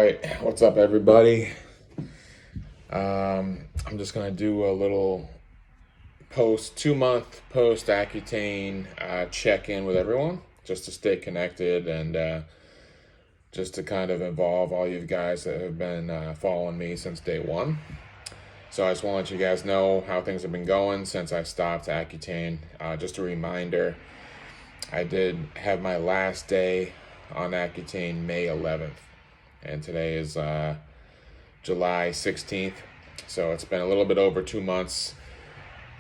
right, what's up, everybody? I'm just gonna do a little 2 month post Accutane check-in with everyone, just to stay connected and just to kind of involve all you guys that have been following me since day one. So I just want to let you guys know how things have been going since I stopped Accutane. Just a reminder, I did have my last day on Accutane May 11th, and today is July 16th. So it's been a little bit over 2 months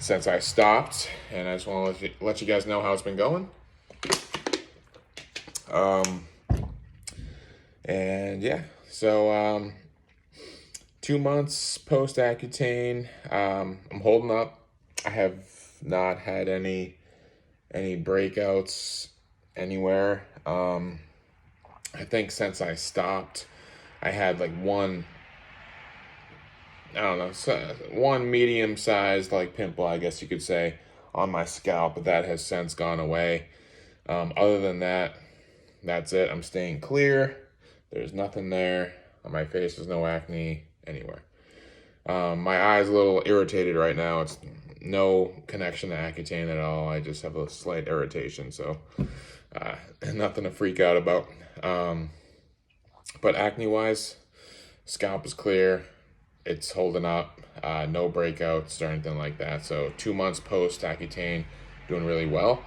since I stopped, and I just want to let you guys know how it's been going. And yeah, so 2 months post Accutane, I'm holding up. I have not had any breakouts anywhere. I think since I stopped, I had like one medium-sized like pimple, I guess you could say, on my scalp, but that has since gone away. Other than that, that's it. I'm staying clear. There's nothing there. On my face, there's no acne anywhere. My eye's a little irritated right now. It's no connection to Accutane at all. I just have a slight irritation, so nothing to freak out about. But acne-wise, scalp is clear. It's holding up. No breakouts or anything like that. So 2 months post Accutane, doing really well.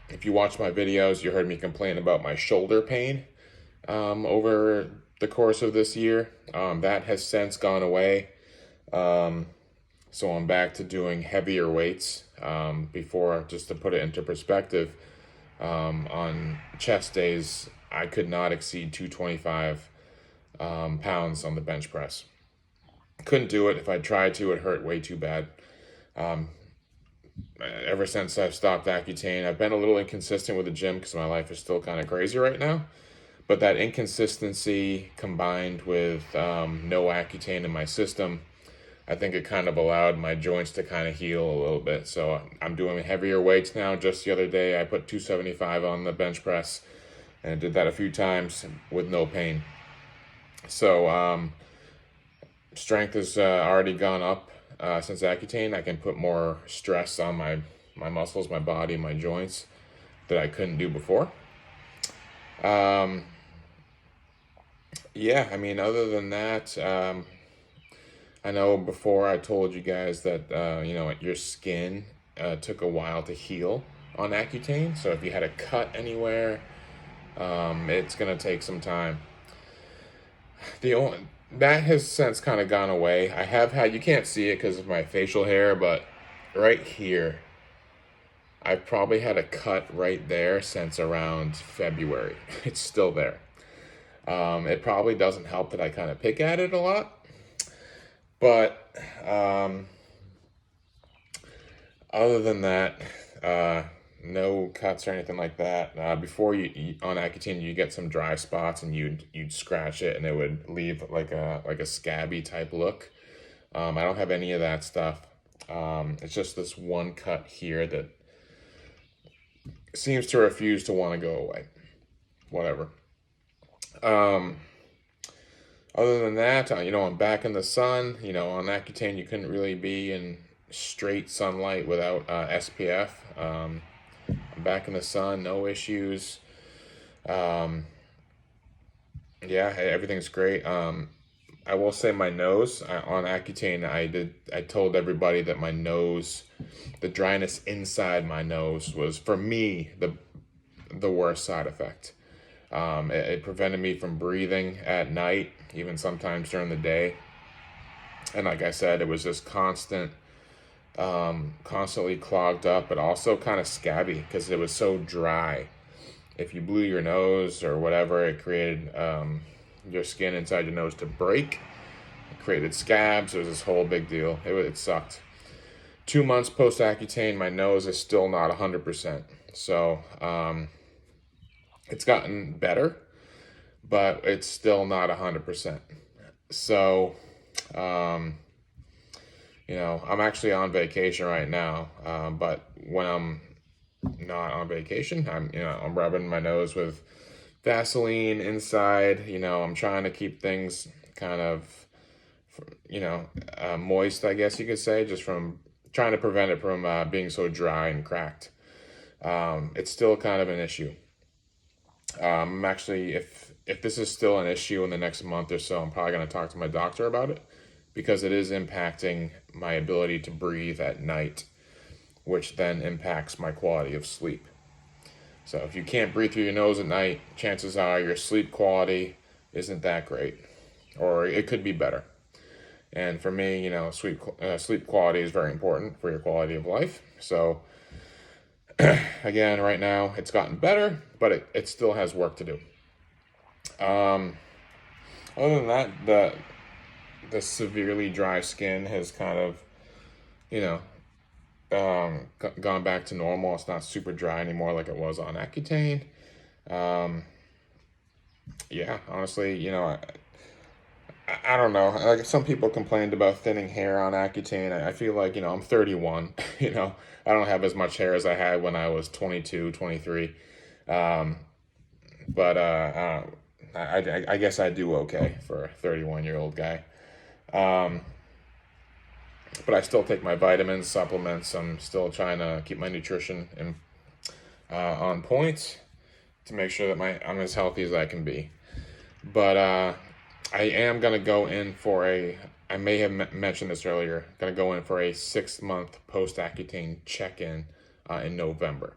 If you watch my videos, you heard me complain about my shoulder pain over the course of this year. That has since gone away. So I'm back to doing heavier weights. Before, just to put it into perspective, on chest days, I could not exceed 225 pounds on the bench press. Couldn't do it. If I tried to, it hurt way too bad. Ever since I've stopped Accutane, I've been a little inconsistent with the gym because my life is still kind of crazy right now. But that inconsistency combined with no Accutane in my system, I think it kind of allowed my joints to kind of heal a little bit. So I'm doing heavier weights now. Just the other day, I put 275 on the bench press, and I did that a few times with no pain. So strength has already gone up since Accutane. I can put more stress on my muscles, my body, my joints that I couldn't do before. Yeah, I mean, other than that, I know before I told you guys that, your skin took a while to heal on Accutane. So if you had a cut anywhere, it's going to take some time. That has since kind of gone away. I have had, you can't see it because of my facial hair, but right here, I've probably had a cut right there since around February. It's still there. It probably doesn't help that I kind of pick at it a lot. But other than that, no cuts or anything like that. Before you on Accutane, you get some dry spots and you'd scratch it and it would leave like a scabby type look. I don't have any of that stuff. It's just this one cut here that seems to refuse to want to go away. Whatever. Other than that, I'm back in the sun. On Accutane, you couldn't really be in straight sunlight without SPF. I'm back in the sun, no issues. Yeah, everything's great. I will say my nose on Accutane, I told everybody that my nose, the dryness inside my nose was, for me, the worst side effect. It prevented me from breathing at night, even sometimes during the day. And like I said, it was just constantly clogged up, but also kind of scabby because it was so dry. If you blew your nose or whatever, it created your skin inside your nose to break. It created scabs. It was this whole big deal. It sucked. 2 months post Accutane, my nose is still not 100%. So it's gotten better, but it's still not 100%. So I'm actually on vacation right now, but when I'm not on vacation, I'm rubbing my nose with Vaseline inside. You know, I'm trying to keep things kind of, moist, I guess you could say, just from trying to prevent it from being so dry and cracked. It's still kind of an issue. I'm actually, if this is still an issue in the next month or so, I'm probably going to talk to my doctor about it, because it is impacting my ability to breathe at night, which then impacts my quality of sleep. So if you can't breathe through your nose at night, chances are your sleep quality isn't that great, or it could be better. And for me, sleep quality is very important for your quality of life. So again, right now it's gotten better, but it still has work to do. Other than that, the severely dry skin has kind of, you know, gone back to normal. It's not super dry anymore like it was on Accutane. Yeah, honestly, I don't know. Like, some people complained about thinning hair on Accutane. I feel like, I'm 31. I don't have as much hair as I had when I was 22, 23. But I guess I do okay for a 31-year-old guy. But I still take my vitamins, supplements. I'm still trying to keep my nutrition on point to make sure that I'm as healthy as I can be. But I am going to go in for I may have mentioned this earlier, going to go in for a 6-month post-Accutane check-in in November.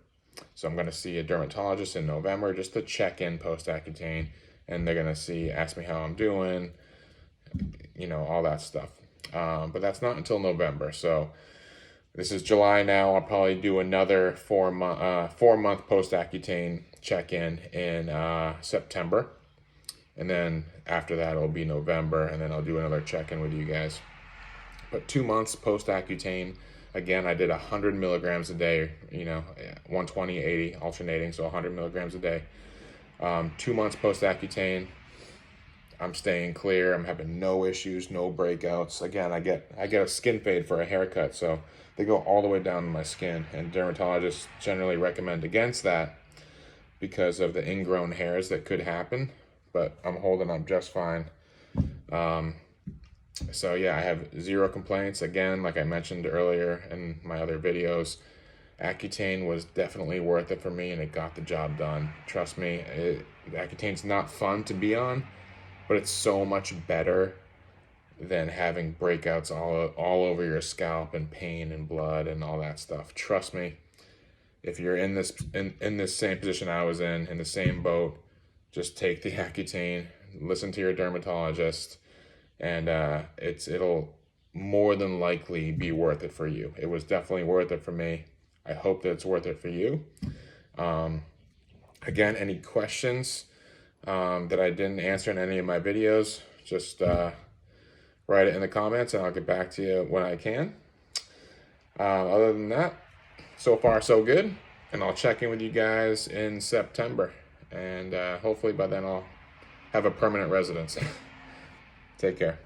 So I'm going to see a dermatologist in November just to check in post-Accutane, and they're going to ask me how I'm doing, all that stuff. But that's not until November. So this is July now. I'll probably do another 4-month post-Accutane check-in in September. And then after that, it'll be November, and then I'll do another check-in with you guys. But 2 months post-Accutane, again, I did 100 milligrams a day, 120, 80, alternating, so 100 milligrams a day. 2 months post-Accutane, I'm staying clear. I'm having no issues, no breakouts. Again, I get a skin fade for a haircut, so they go all the way down to my skin, and dermatologists generally recommend against that because of the ingrown hairs that could happen. But I'm holding up just fine. So yeah, I have zero complaints. Again, like I mentioned earlier in my other videos, Accutane was definitely worth it for me, and it got the job done. Trust me, Accutane's not fun to be on, but it's so much better than having breakouts all over your scalp and pain and blood and all that stuff. Trust me, if you're in this same position I was in the same boat, just take the Accutane, listen to your dermatologist, and it'll more than likely be worth it for you. It was definitely worth it for me. I hope that it's worth it for you. Again, any questions that I didn't answer in any of my videos, just write it in the comments and I'll get back to you when I can. Other than that, so far so good, and I'll check in with you guys in September. And hopefully by then I'll have a permanent residence. Take care.